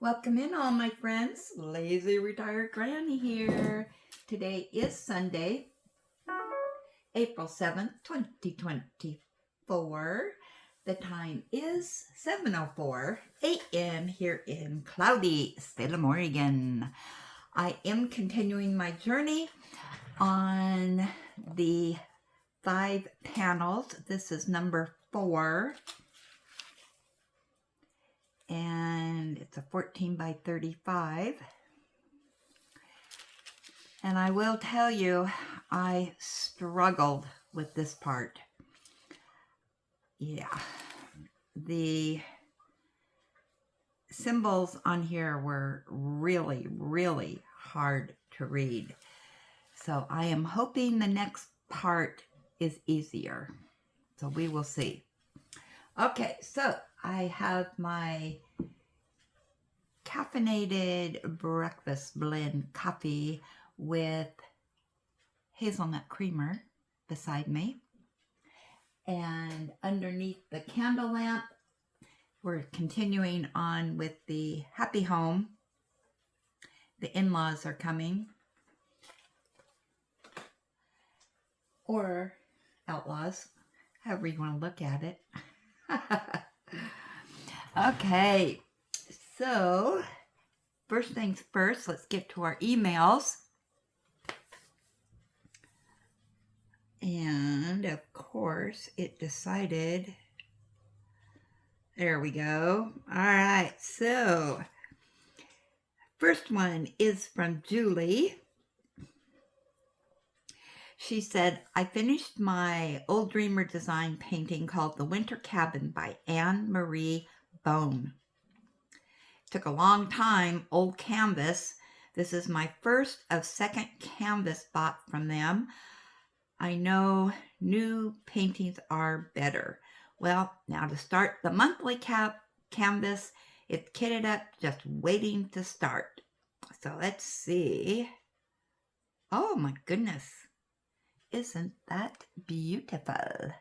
Welcome in all my friends. Lazy Retired Granny here. Today is Sunday, April 7th, 2024. The time is 7:04 a.m. here in cloudy Salem, Oregon. I am continuing my journey on the 5 panels. This is number 4. And it's a 14 by 35. And I will tell you, I struggled with this part. Yeah, the symbols on here were really, really hard to read. So I am hoping the next part is easier. So we will see. Okay, so I have my caffeinated breakfast blend coffee with hazelnut creamer beside me. And underneath the candle lamp, we're continuing on with the happy home. The in-laws are coming. Or outlaws, however you want to look at it. Okay, so first things first, let's get to our emails. And of course, it decided, there we go. All right, so first one is from Julie. She said, I finished my Old Dreamer design painting called The Winter Cabin by Anne Marie Bone. Took a long time, old canvas. This is my first of second canvas bought from them. I know new paintings are better. Well, now to start the monthly canvas, it's kitted up, just waiting to start. So let's see. Oh my goodness. Isn't that beautiful?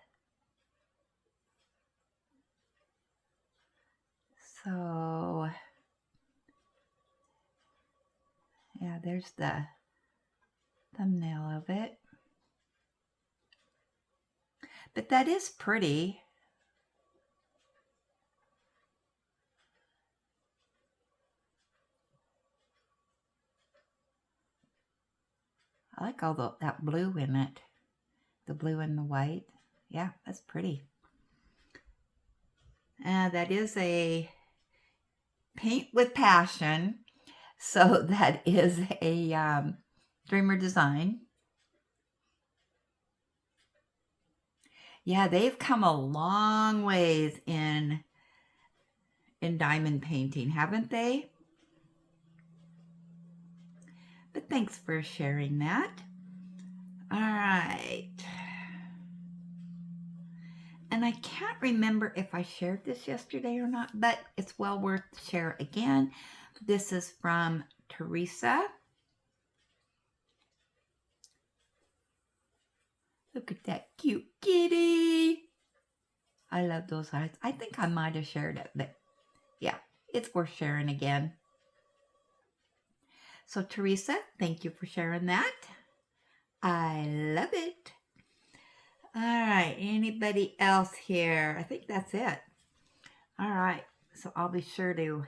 So, yeah, there's the thumbnail of it. But that is pretty. I like all that blue in it. The blue and the white. Yeah, that's pretty. That is a paint with passion. So that is a Dreamer design. Yeah, they've come a long ways in diamond painting, haven't they? But thanks for sharing that. All right. And I can't remember if I shared this yesterday or not, but it's well worth to share again. This is from Teresa. Look at that cute kitty. I love those eyes. I think I might have shared it, but yeah, it's worth sharing again. So Teresa, thank you for sharing that. I love it. All right, anybody else here? I think that's it. All right, so I'll be sure to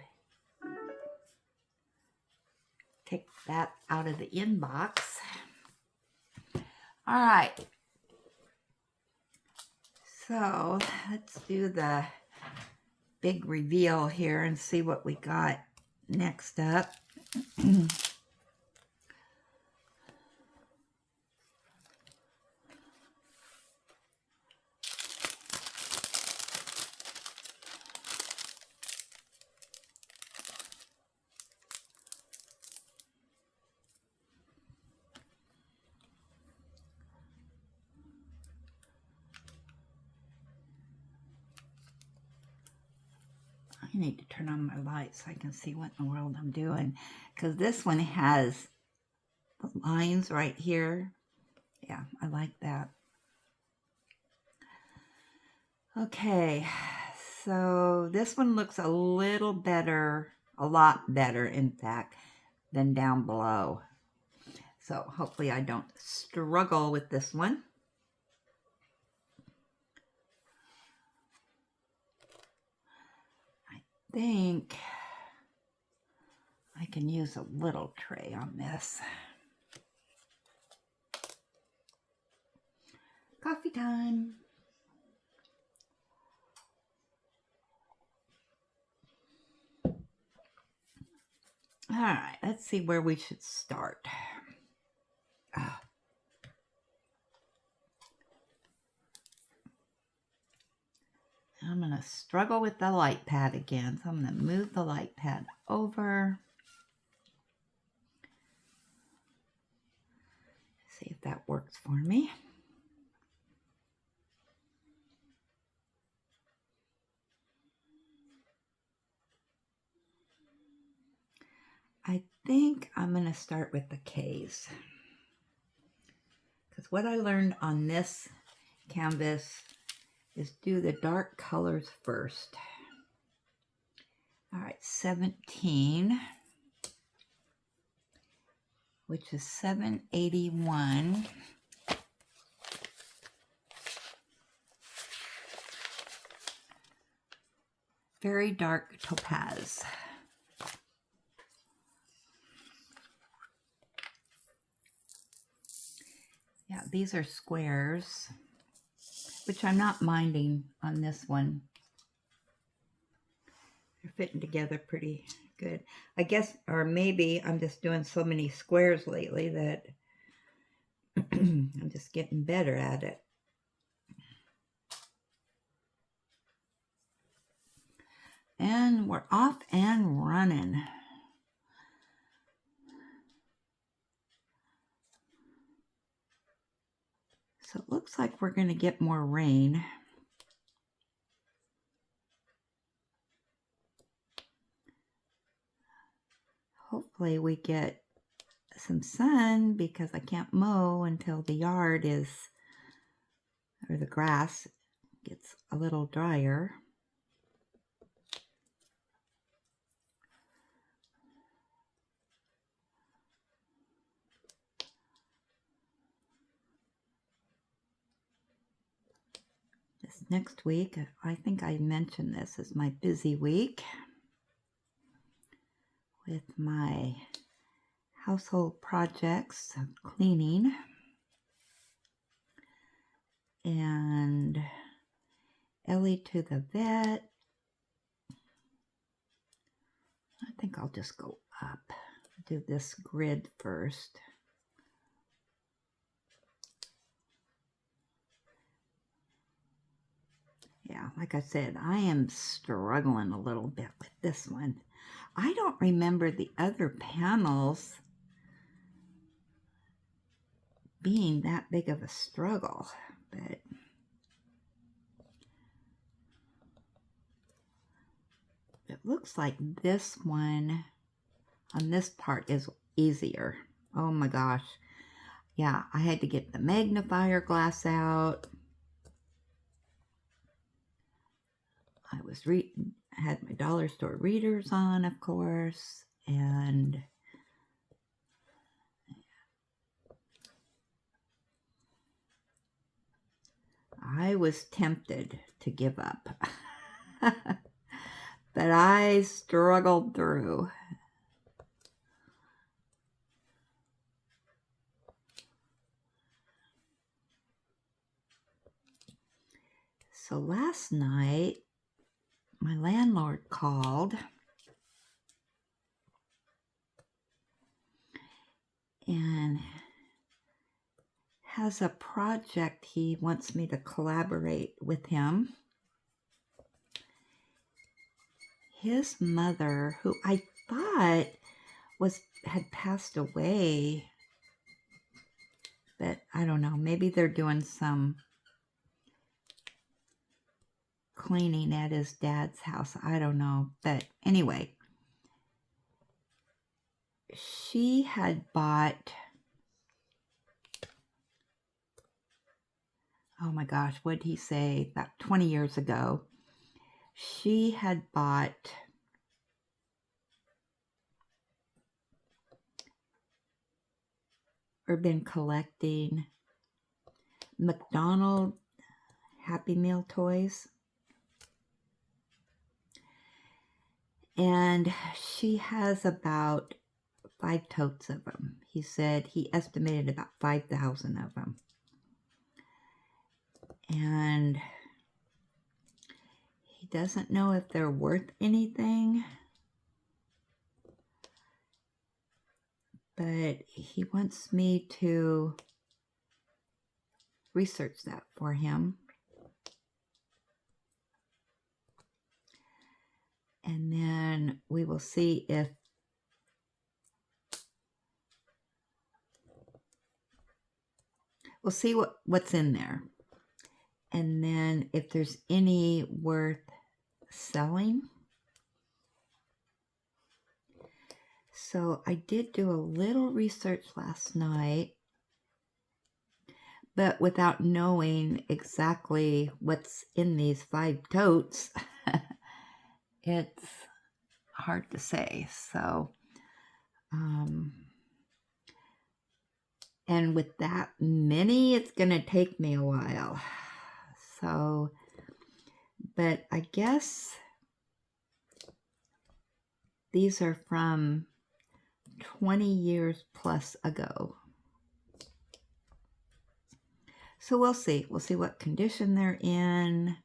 take that out of the inbox. All right. So let's do the big reveal here and see what we got next up. I need to turn on my light so I can see what in the world I'm doing, because this one has lines right here. Yeah, I like that. Okay, so this one looks a little better, a lot better, in fact, than down below. So hopefully I don't struggle with this one. I think I can use a little tray on this. Coffee time. All right, let's see where we should start. I'm going to struggle with the light pad again, so I'm going to move the light pad over. See if that works for me. I think I'm going to start with the K's, because what I learned on this canvas is do the dark colors first. All right, 17, which is 781. Very dark topaz. Yeah, these are squares, which I'm not minding on this one. They're fitting together pretty good. I guess, or maybe I'm just doing so many squares lately that I'm just getting better at it. And we're off and running. So it looks like we're going to get more rain. Hopefully we get some sun, because I can't mow until the yard is, or the grass gets a little drier. This next week, I think I mentioned this, is my busy week with my household projects, cleaning, and Ellie to the vet. I think I'll just go up, do this grid first. Yeah, like I said, I am struggling a little bit with this one. I don't remember the other panels being that big of a struggle, but it looks like this one on this part is easier. Oh my gosh. Yeah, I had to get the magnifier glass out. I was had my dollar store readers on, of course, and I was tempted to give up, but I struggled through. So last night, my landlord called and has a project he wants me to collaborate with him. His mother, who I thought had passed away, but I don't know, maybe they're doing some cleaning at his dad's house. I don't know, but anyway, she had bought, oh my gosh, what did he say, about 20 years ago, she had bought or been collecting McDonald's Happy Meal toys. And she has about 5 totes of them. He said he estimated about 5,000 of them. And he doesn't know if they're worth anything, but he wants me to research that for him. And then we will see if what's in there. And then if there's any worth selling. So I did do a little research last night, but without knowing exactly what's in these 5 totes, it's hard to say. So, and with that many, it's going to take me a while. So, but I guess these are from 20 years plus ago. So we'll see. We'll see what condition they're in,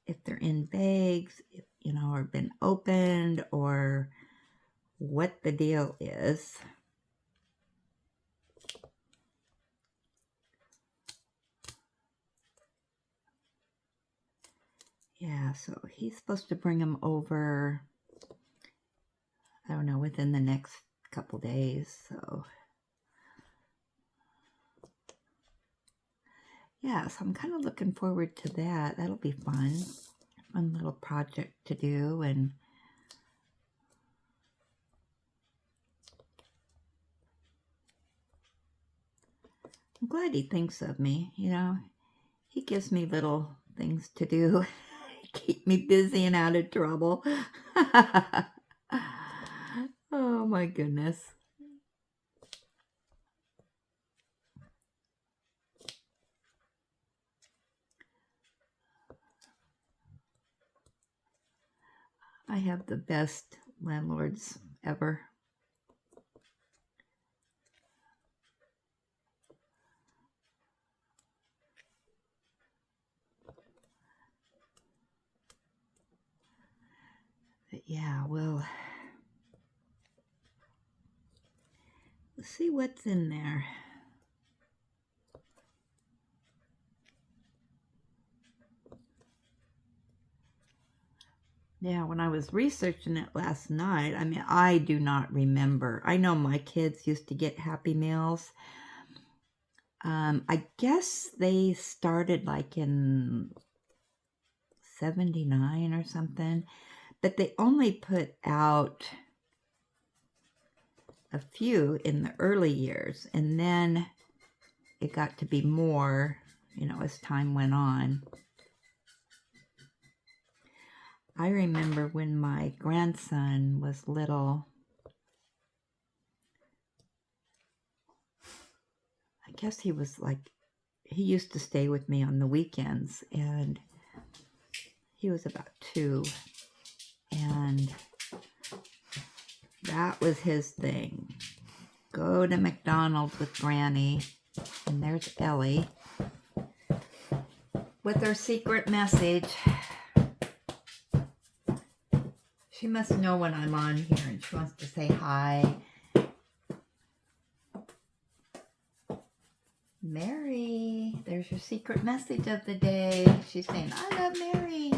if they're in bags, or been opened, or what the deal is. Yeah, so he's supposed to bring them over, I don't know, within the next couple days. So yeah, so I'm kind of looking forward to that. That'll be fun. Fun little project to do. And I'm glad he thinks of me. He gives me little things to do. Keep me busy and out of trouble. Oh my goodness. I have the best landlords ever. But yeah, well, let's see what's in there. Yeah, when I was researching it last night, I do not remember. I know my kids used to get Happy Meals. I guess they started like in 79 or something, but they only put out a few in the early years, and then it got to be more, as time went on. I remember when my grandson was little, I guess he used to stay with me on the weekends, and he was about 2, and that was his thing. Go to McDonald's with Granny, and there's Ellie with her secret message. She must know when I'm on here, and she wants to say hi. Mary, there's your secret message of the day. She's saying, I love Mary.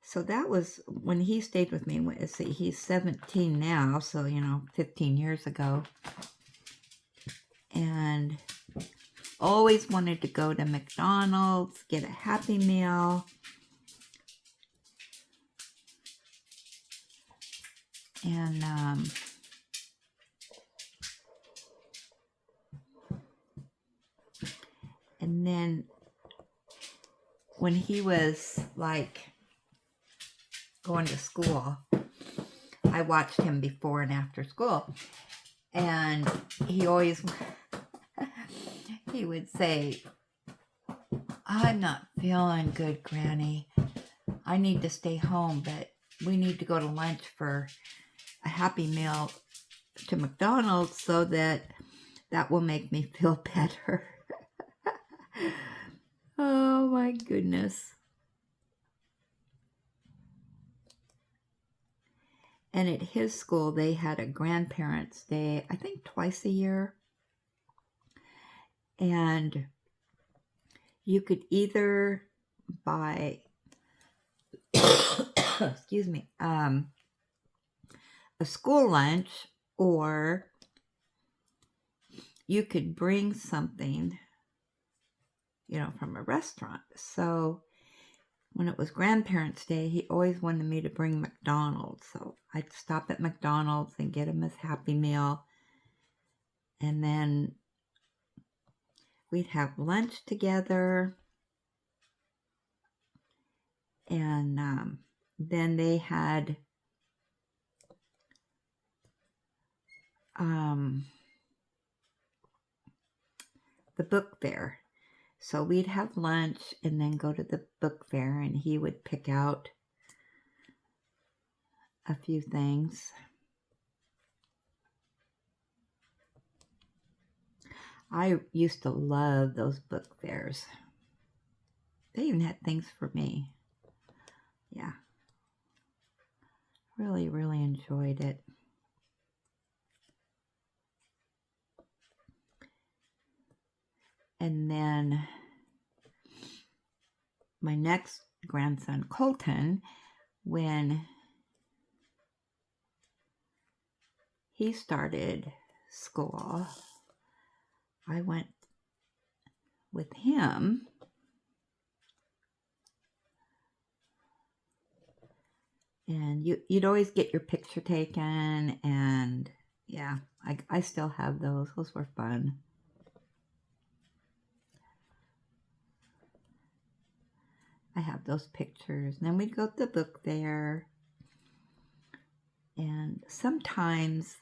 So that was when he stayed with me. Let's see, he's 17 now, so 15 years ago. And always wanted to go to McDonald's, get a Happy Meal. And And then when he was like going to school, I watched him before and after school. And he always, he would say, I'm not feeling good, Granny. I need to stay home, but we need to go to lunch for a Happy Meal to McDonald's so that will make me feel better. Oh my goodness. And at his school, they had a grandparents' day, I think twice a year. And you could either buy, excuse me, a school lunch, or you could bring something, from a restaurant. So when it was Grandparents' Day, he always wanted me to bring McDonald's. So I'd stop at McDonald's and get him his Happy Meal. And then we'd have lunch together. And then they had the book fair. So we'd have lunch and then go to the book fair, and he would pick out a few things. I used to love those book fairs. They even had things for me. Yeah. Really, really enjoyed it. And then my next grandson, Colton, when he started school, I went with him. And you'd always get your picture taken, and yeah, I still have those. Those were fun. I have those pictures. And then we'd go to the book fair. And sometimes,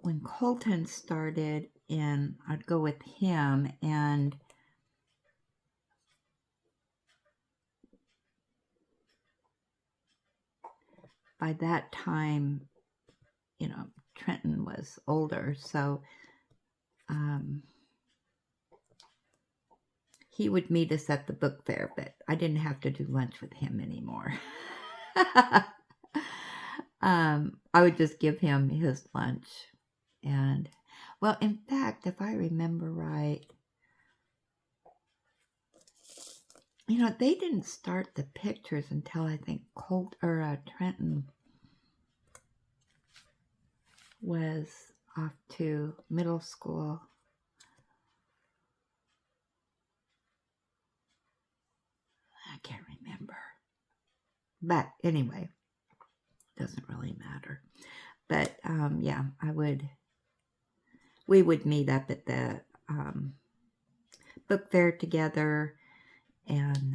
when Colton started in, I'd go with him, and by that time, Trenton was older, so he would meet us at the book fair, but I didn't have to do lunch with him anymore. I would just give him his lunch. And, in fact, if I remember right, they didn't start the pictures until I think Trenton was off to middle school. I can't remember. But anyway, doesn't really matter. But yeah, we would meet up at the book fair together, and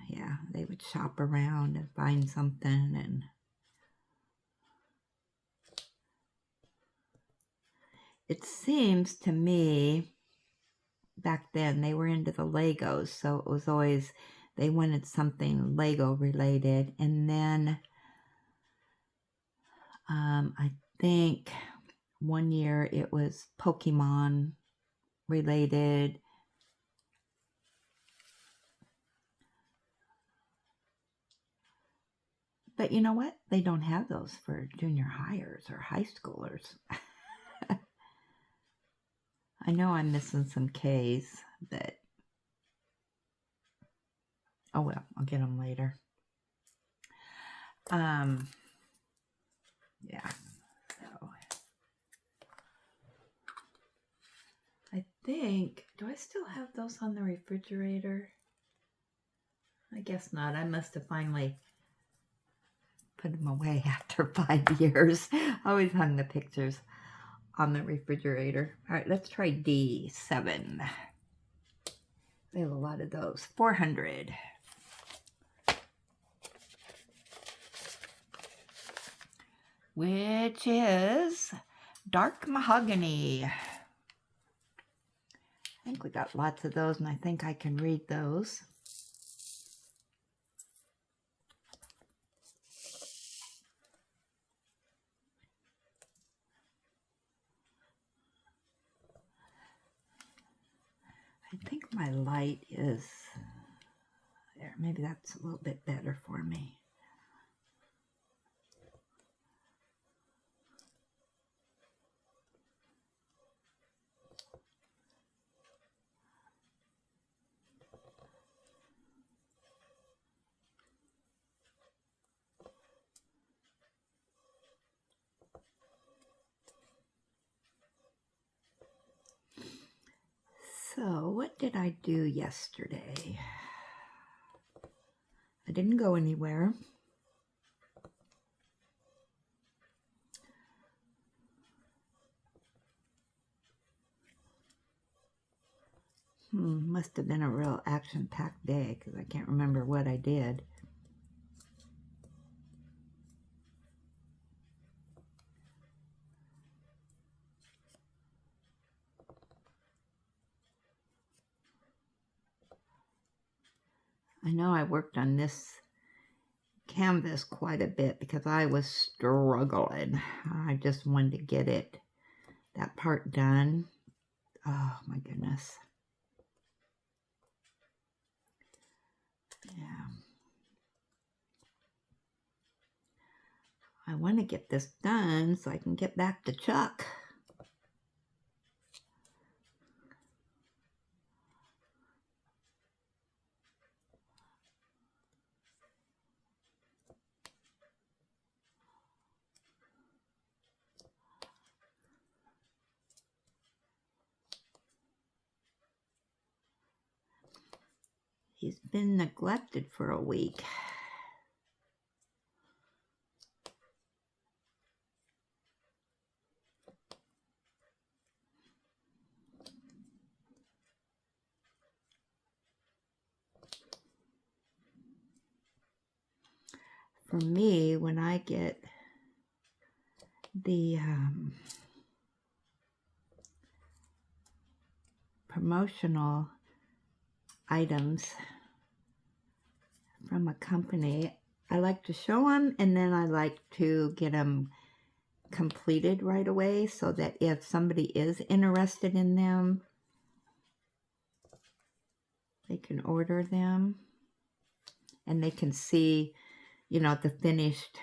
yeah, they would shop around and find something. And it seems to me back then they were into the Legos, so it was always, they wanted something Lego related. And then I think one year it was Pokemon related. But you know what? They don't have those for junior hires or high schoolers. I know I'm missing some K's, but oh well, I'll get them later. Yeah. So I think, do I still have those on the refrigerator? I guess not. I must have finally put them away after 5 years. I always hung the pictures on the refrigerator. All right, let's try D7. We have a lot of those. 400. Which is dark mahogany. I think we got lots of those, and I think I can read those. I think my light is there. Maybe that's a little bit better for me. So, what did I do yesterday? I didn't go anywhere. Must have been a real action-packed day because I can't remember what I did. I know I worked on this canvas quite a bit because I was struggling. I just wanted to get that part done. Oh my goodness. Yeah. I want to get this done so I can get back to Chuck. He's been neglected for a week. For me, when I get the promotional items from a company, I like to show them, and then I like to get them completed right away so that if somebody is interested in them, they can order them and they can see, you know, the finished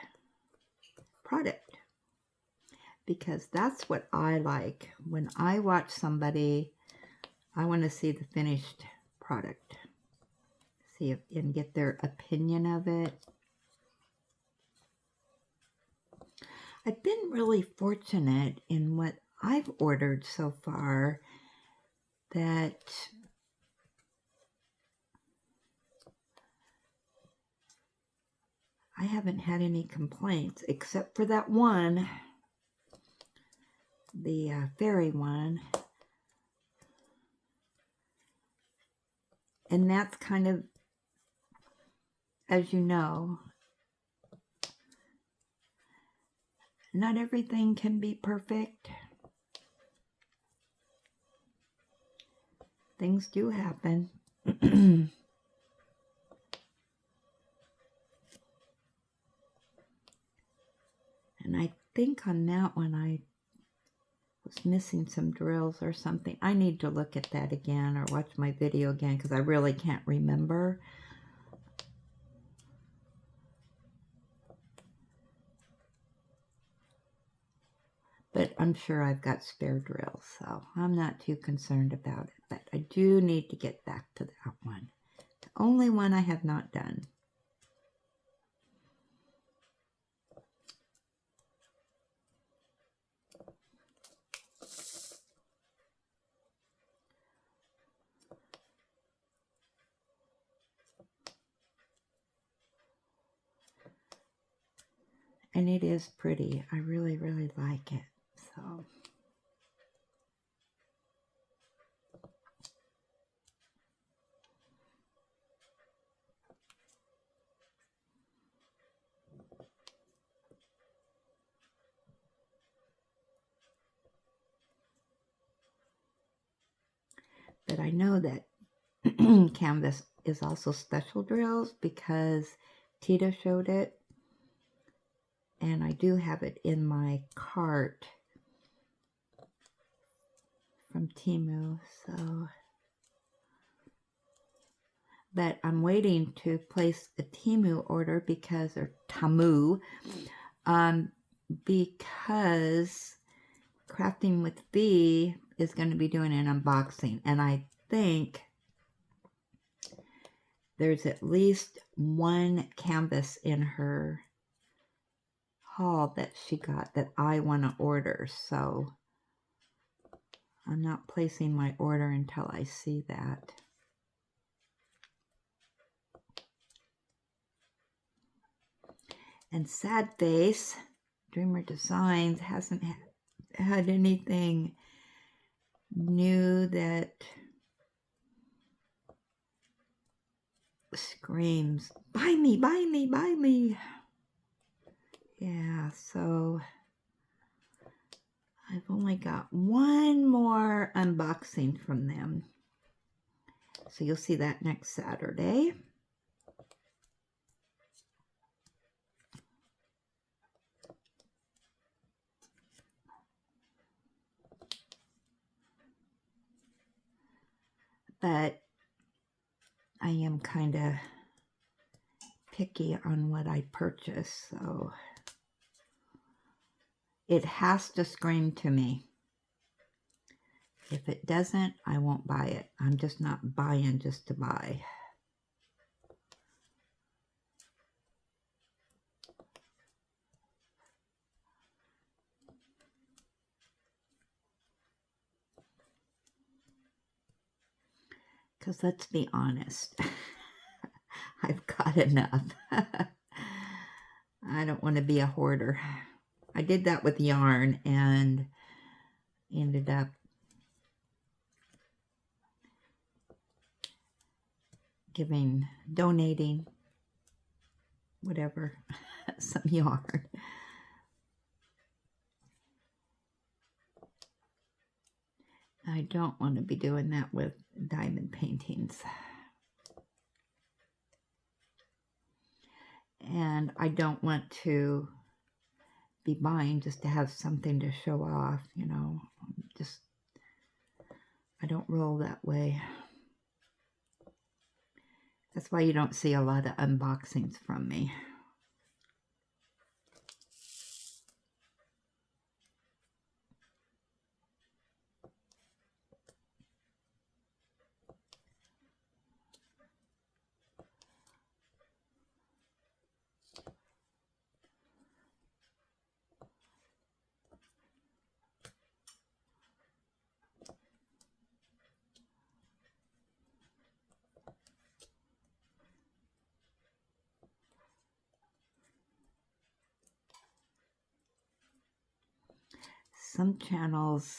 product. Because that's what I like. When I watch somebody, I want to see the finished product. See if and get their opinion of it. I've been really fortunate in what I've ordered so far that I haven't had any complaints except for that one, the fairy one. And that's kind of, as you know, not everything can be perfect. Things do happen. And I think on that one I was missing some drills or something. I need to look at that again or watch my video again because I really can't remember. But I'm sure I've got spare drills, so I'm not too concerned about it. But I do need to get back to that one. The only one I have not done. And it is pretty. I really, really like it. So But I know that canvas is also special drills because Tita showed it. And I do have it in my cart from Temu, so. But I'm waiting to place the Temu order because, or Tamu, because Crafting with V is going to be doing an unboxing. And I think there's at least one canvas in her haul that she got that I want to order. So I'm not placing my order until I see that. And Sad Face, Dreamer Designs, hasn't had anything new that screams, buy me, buy me, buy me. Yeah, so I've only got one more unboxing from them. So you'll see that next Saturday. But I am kind of picky on what I purchase, so it has to scream to me. If it doesn't, I won't buy it. I'm just not buying just to buy. Because let's be honest, I've got enough. I don't want to be a hoarder. I did that with yarn and ended up donating, whatever, some yarn. I don't want to be doing that with diamond paintings. And I don't want to be buying just to have something to show off, you know. Just, I don't roll that way. That's why you don't see a lot of unboxings from me. Some channels,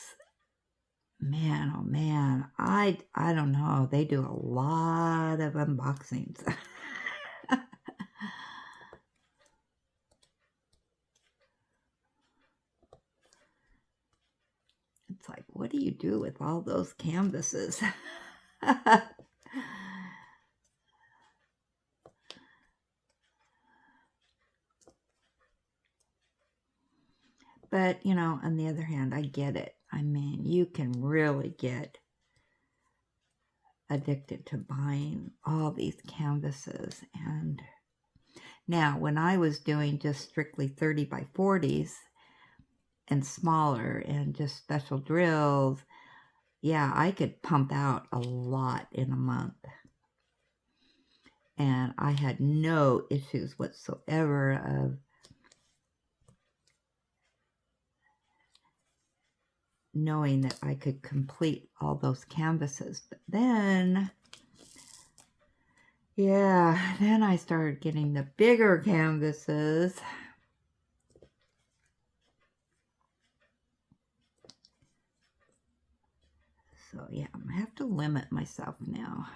man, oh man, I don't know. They do a lot of unboxings. It's like, what do you do with all those canvases? But, you know, on the other hand, I get it. I mean, you can really get addicted to buying all these canvases. And now, when I was doing just strictly 30 by 40s and smaller and just special drills, yeah, I could pump out a lot in a month. And I had no issues whatsoever of knowing that I could complete all those canvases. But then, yeah, then I started getting the bigger canvases. So yeah, I'm gonna have to limit myself now.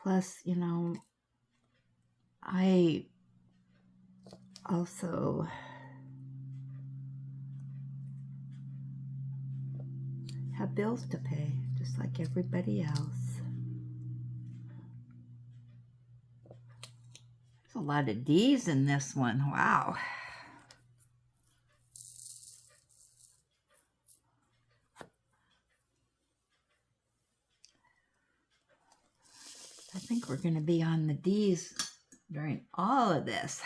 Plus, you know, I also have bills to pay, just like everybody else. There's a lot of D's in this one. Wow. I think we're going to be on the D's during all of this.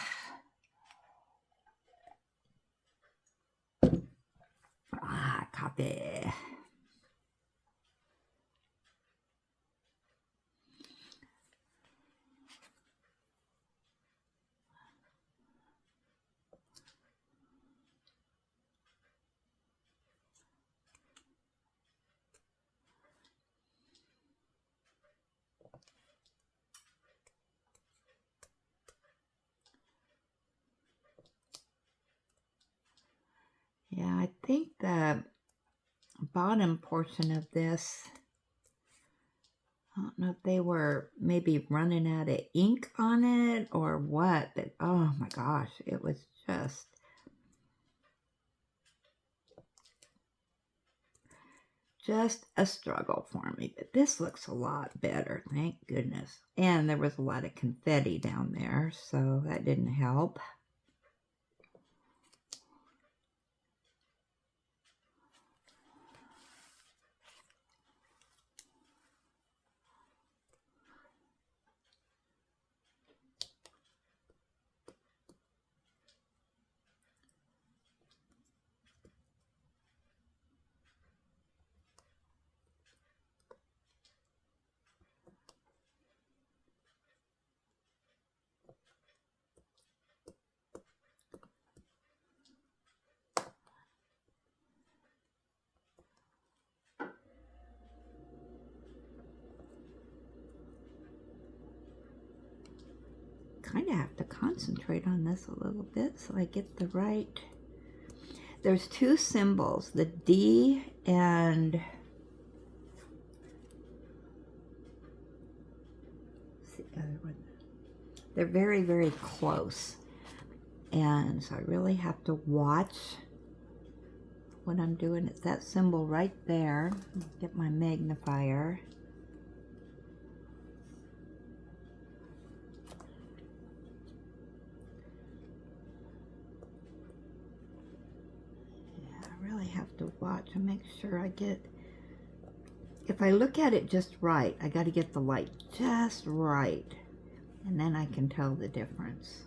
Ah, copy. Yeah, I think the bottom portion of this, I don't know if they were maybe running out of ink on it or what, but oh my gosh, it was just a struggle for me. But this looks a lot better, thank goodness. And there was a lot of confetti down there, so that didn't help. Kind of have to concentrate on this a little bit so I get the right. There's two symbols, the D and what's the other one? They're very, very close. And so I really have to watch what I'm doing. It's that symbol right there. Get my magnifier. Have to watch and make sure I get, if I look at it just right, I got to get the light just right, and then I can tell the difference.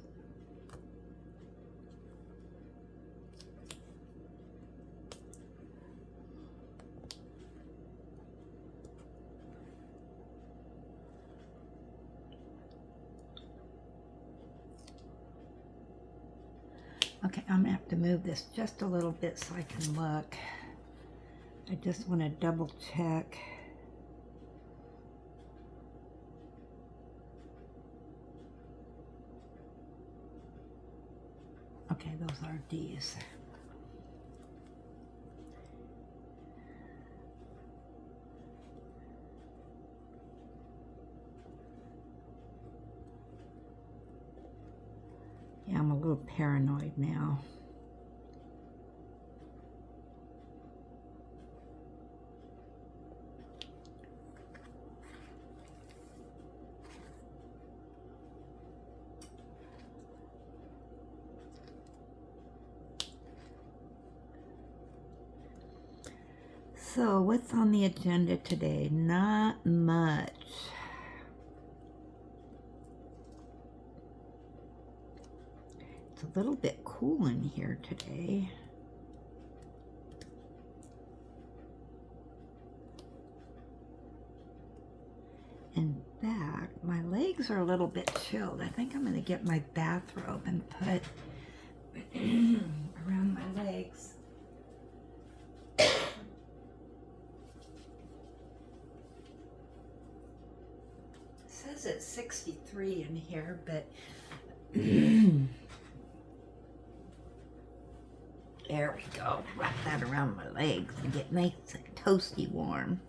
Okay, I'm gonna have to move this just a little bit so I can look. I just want to double check. Okay, those are D's. Yeah, I'm a little paranoid now. So, what's on the agenda today? Not much. It's a little bit cool in here today. In fact, my legs are a little bit chilled. I think I'm going to get my bathrobe and put around my legs. It says it's 63 in here, but there we go. Wrap that around my legs and get nice and toasty warm.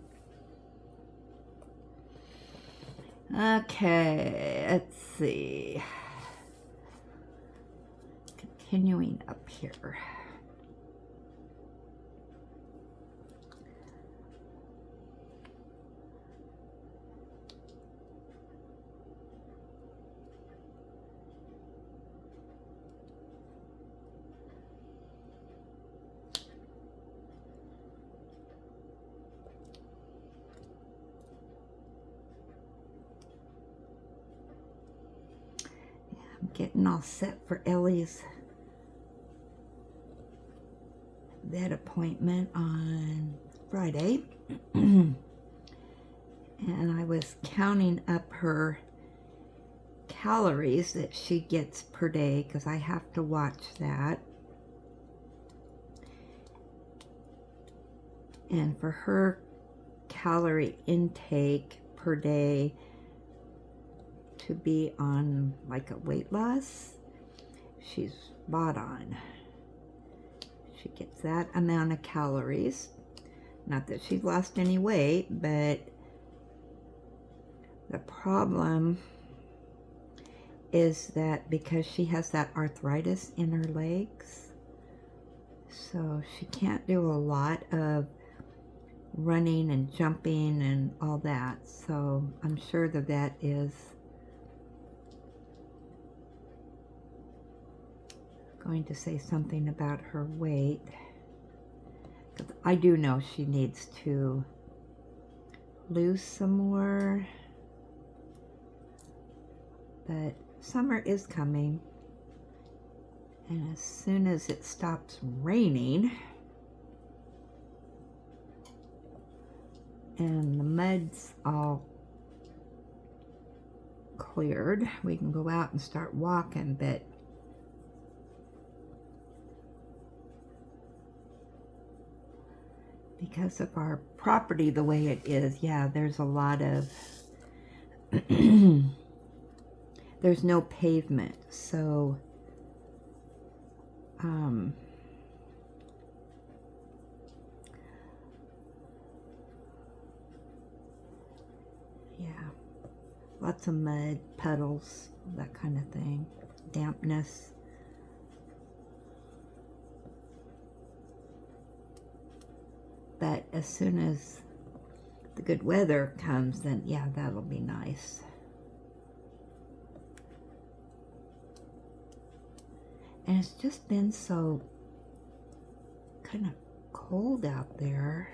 Okay, let's see. Continuing up here. I'm getting all set for Ellie's vet appointment on Friday. And I was counting up her calories that she gets per day because I have to watch that. And for her calorie intake per day to be on like a weight loss, she's spot on. She gets that amount of calories. Not that she's lost any weight, but the problem is that because she has that arthritis in her legs, so she can't do a lot of running and jumping and all that. So I'm sure the vet is going to say something about her weight. 'Cause I do know she needs to lose some more, but summer is coming, and as soon as it stops raining and the mud's all cleared, we can go out and start walking. But because of our property the way it is, yeah, there's a lot of there's no pavement, so yeah, lots of mud, puddles, that kind of thing, dampness. But as soon as the good weather comes, then yeah, that'll be nice. And it's just been so kind of cold out there.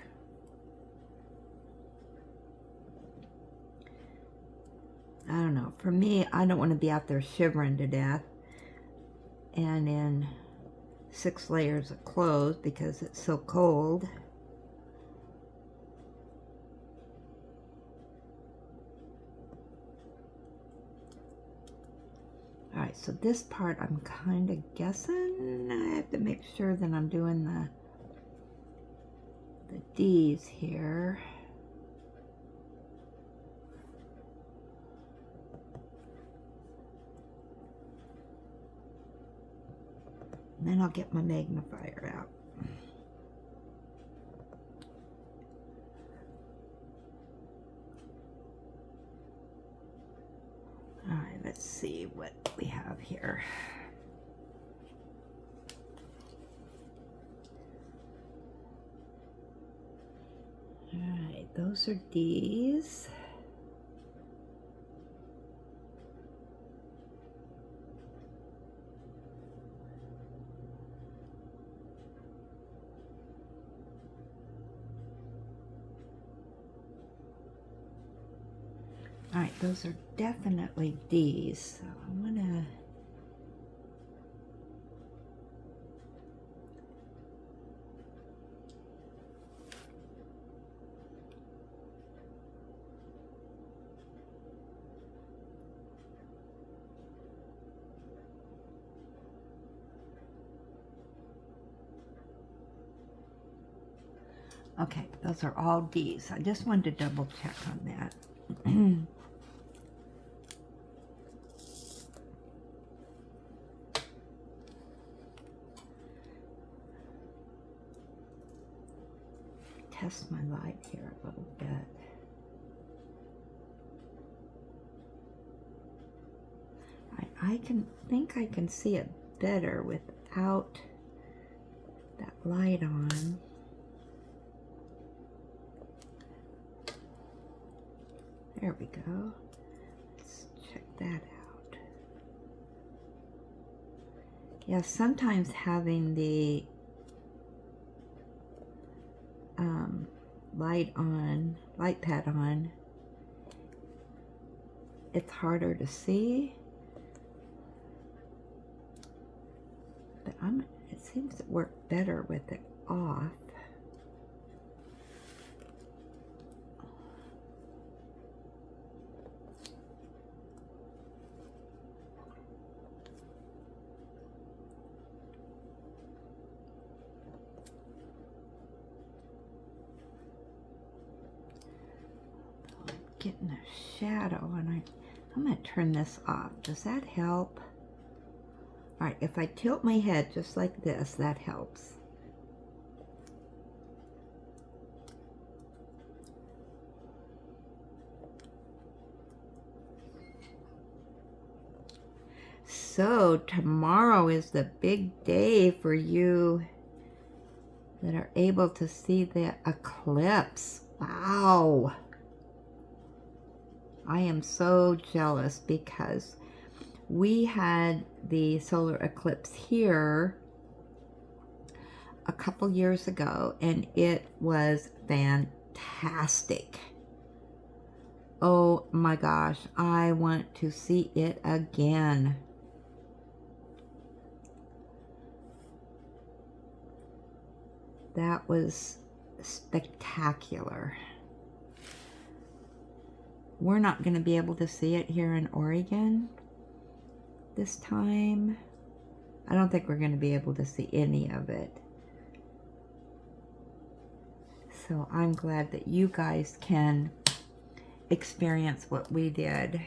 I don't know. For me, I don't want to be out there shivering to death and in 6 layers of clothes because it's so cold. Alright, so this part I'm kind of guessing. I have to make sure that I'm doing the D's here. And then I'll get my magnifier out. Alright, let's see what we have here. Alright, those are D's. Alright, those are definitely D's. So I'm gonna okay, those are all D's. I just wanted to double check on that. Test my light here a little bit. I think I can see it better without that light on. There we go. Let's check that out. Yeah, sometimes having the light pad on, it's harder to see. But it seems to work better with it off. Getting a shadow, and I'm going to turn this off. Does that help? All right, if I tilt my head just like this, that helps. So tomorrow is the big day for you that are able to see the eclipse. Wow. I am so jealous because we had the solar eclipse here a couple years ago, and it was fantastic. Oh my gosh, I want to see it again. That was spectacular. We're not going to be able to see it here in Oregon this time. I don't think we're going to be able to see any of it. So I'm glad that you guys can experience what we did.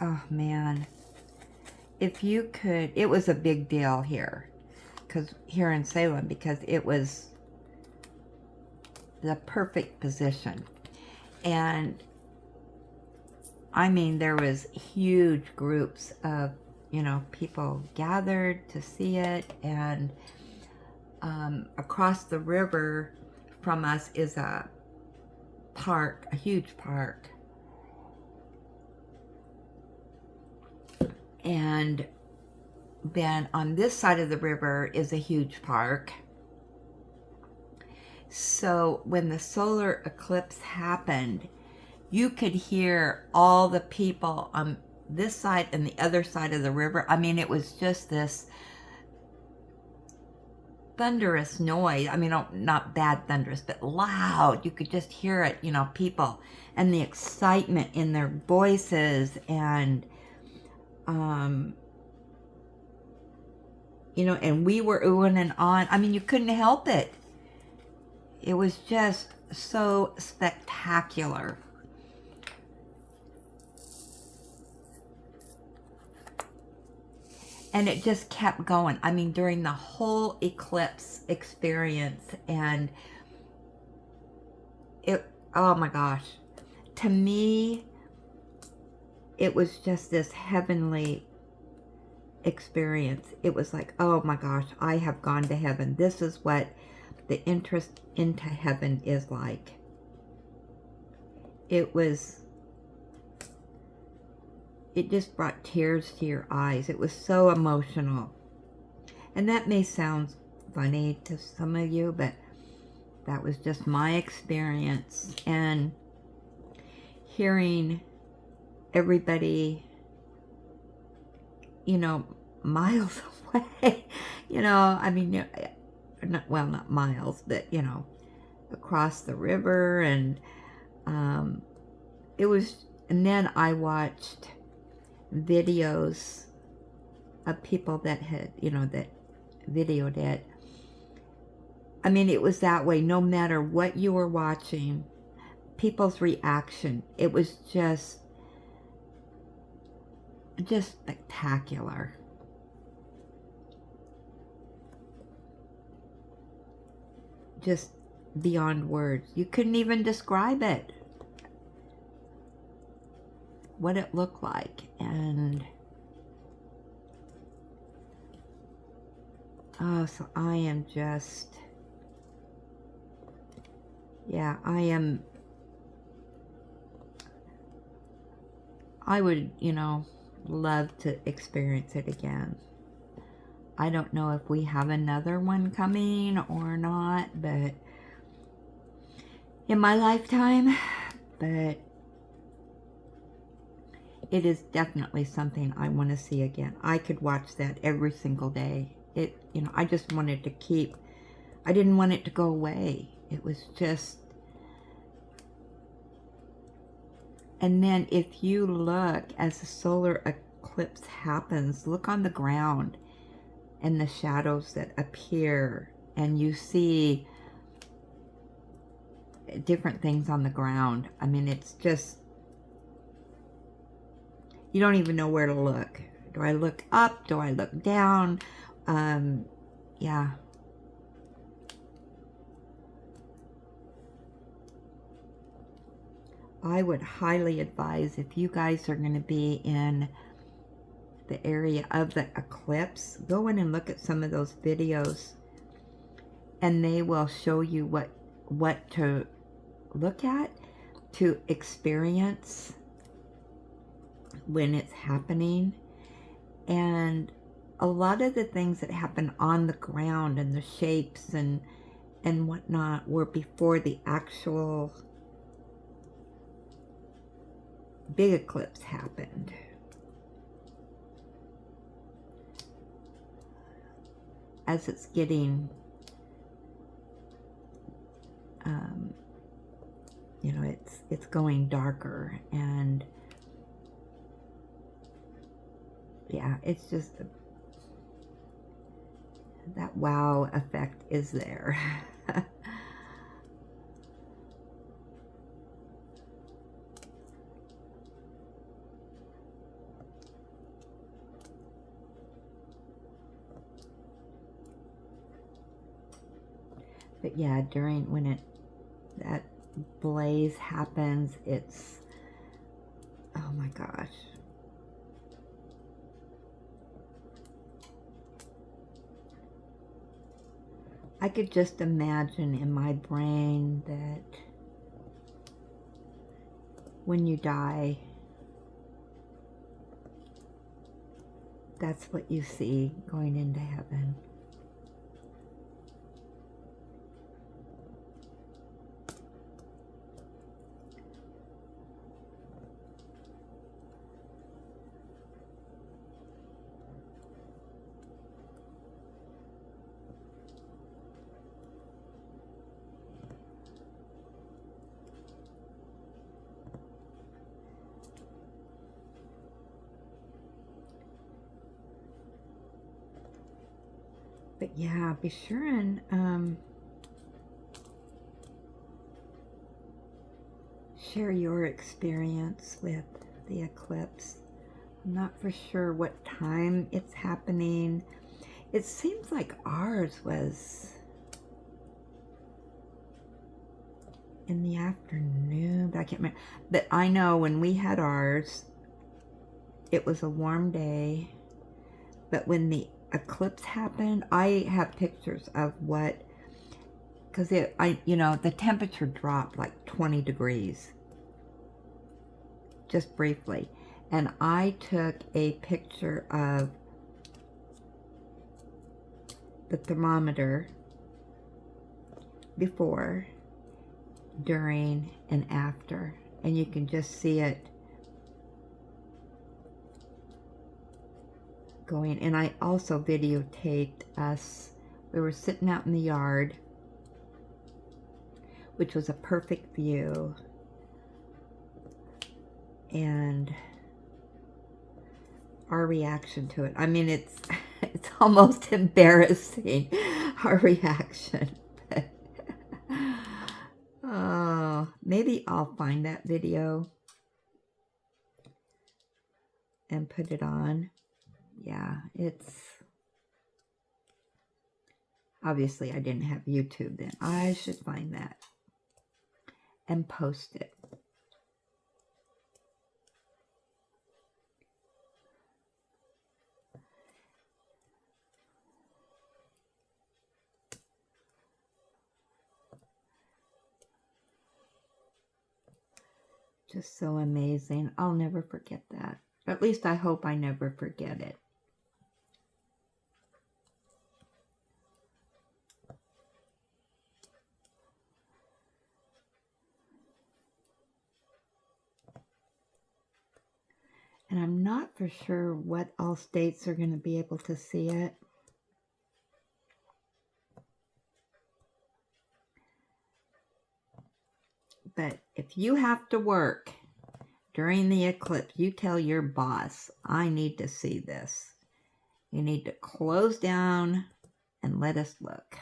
Oh man. If you could, it was a big deal here. Here in Salem, because it was the perfect position. And I mean, there was huge groups of, people gathered to see it, and across the river from us is a park, a huge park. And then on this side of the river is a huge park. So when the solar eclipse happened, you could hear all the people on this side and the other side of the river. I mean, it was just this thunderous noise. I mean, not bad thunderous, but loud. You could just hear it, people, and the excitement in their voices, and and we were oohing and on. I mean, you couldn't help it. It was just so spectacular. And it just kept going. I mean, during the whole eclipse experience, and oh my gosh. To me, it was just this heavenly experience. It was like, oh my gosh, I have gone to heaven. This is what the interest into heaven is like. It just brought tears to your eyes. It was so emotional. And that may sound funny to some of you, but that was just my experience. And hearing everybody, miles away, I mean, not miles, but, across the river. And it was, and then I watched videos of people that had, that videoed it. I mean, it was that way. No matter what you were watching, people's reaction, it was just spectacular. Just beyond words. You couldn't even describe it, what it looked like. And Oh, so I am just, yeah, I would, love to experience it again. I don't know if we have another one coming or not, but in my lifetime, but it is definitely something I want to see again. I could watch that every single day. I just wanted to I didn't want it to go away. It was just, and then if you look as the solar eclipse happens, look on the ground and the shadows that appear, and you see different things on the ground. I mean, it's just, you don't even know where to look. Do I look up? Do I look down? Yeah. I would highly advise, if you guys are going to be in the area of the eclipse, go in and look at some of those videos, and they will show you what to look at, to experience when it's happening. And a lot of the things that happen on the ground and the shapes and whatnot were before the actual big eclipse happened. As it's getting, it's going darker, and yeah, it's just, that wow effect is there. But yeah, when that blaze happens, it's, oh my gosh. I could just imagine in my brain that when you die, that's what you see going into heaven. But yeah, be sure and share your experience with the eclipse. I'm not for sure what time it's happening. It seems like ours was in the afternoon, but I can't remember. But I know when we had ours, it was a warm day. But when the eclipse happened, I have pictures of because the temperature dropped like 20 degrees, just briefly. And I took a picture of the thermometer before, during, and after. And you can just see it going. And I also videotaped us. We were sitting out in the yard, which was a perfect view. And our reaction to it. I mean, it's almost embarrassing, our reaction. Oh, maybe I'll find that video and put it on. Yeah, it's, obviously I didn't have YouTube then. I should find that and post it. Just so amazing. I'll never forget that. At least I hope I never forget it. And I'm not for sure what all states are going to be able to see it. But if you have to work during the eclipse, you tell your boss, I need to see this. You need to close down and let us look.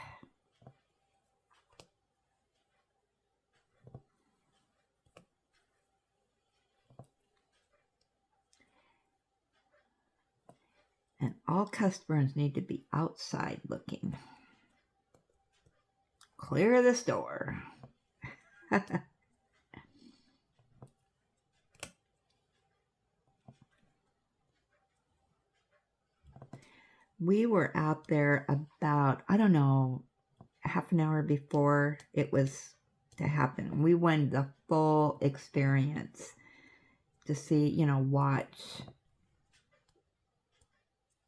And all customers need to be outside looking. Clear the store. We were out there about, I don't know, half an hour before it was to happen. We wanted the full experience to see, you know, watch.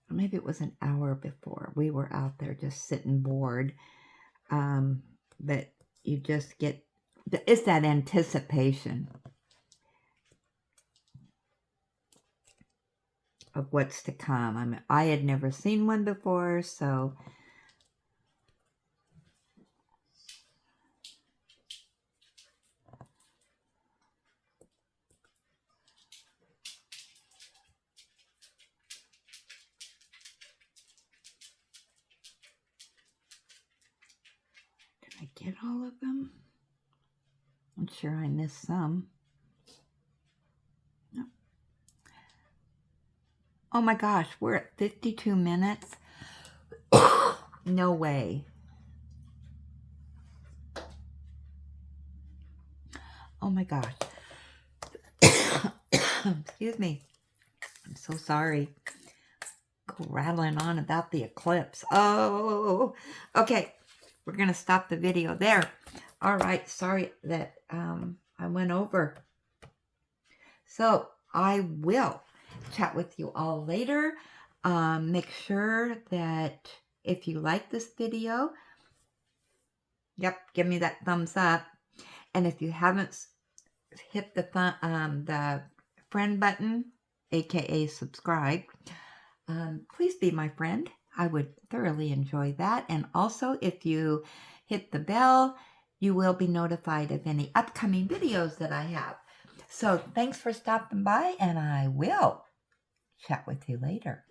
Maybe it was an hour before. We were out there just sitting bored. But you just get, it's that anticipation of what's to come. I mean, I had never seen one before, so did I get all of them? I'm sure I missed some. No. Oh my gosh, we're at 52 minutes. No way. Oh my gosh. Excuse me. I'm so sorry. Go rattling on about the eclipse. Oh, okay. We're going to stop the video there. All right. Sorry that I went over. So I will chat with you all later. Make sure that if you like this video, give me that thumbs up. And if you haven't hit the friend button, aka subscribe, please be my friend. I would thoroughly enjoy that. And also, if you hit the bell, you will be notified of any upcoming videos that I have. So thanks for stopping by, and I will chat with you later.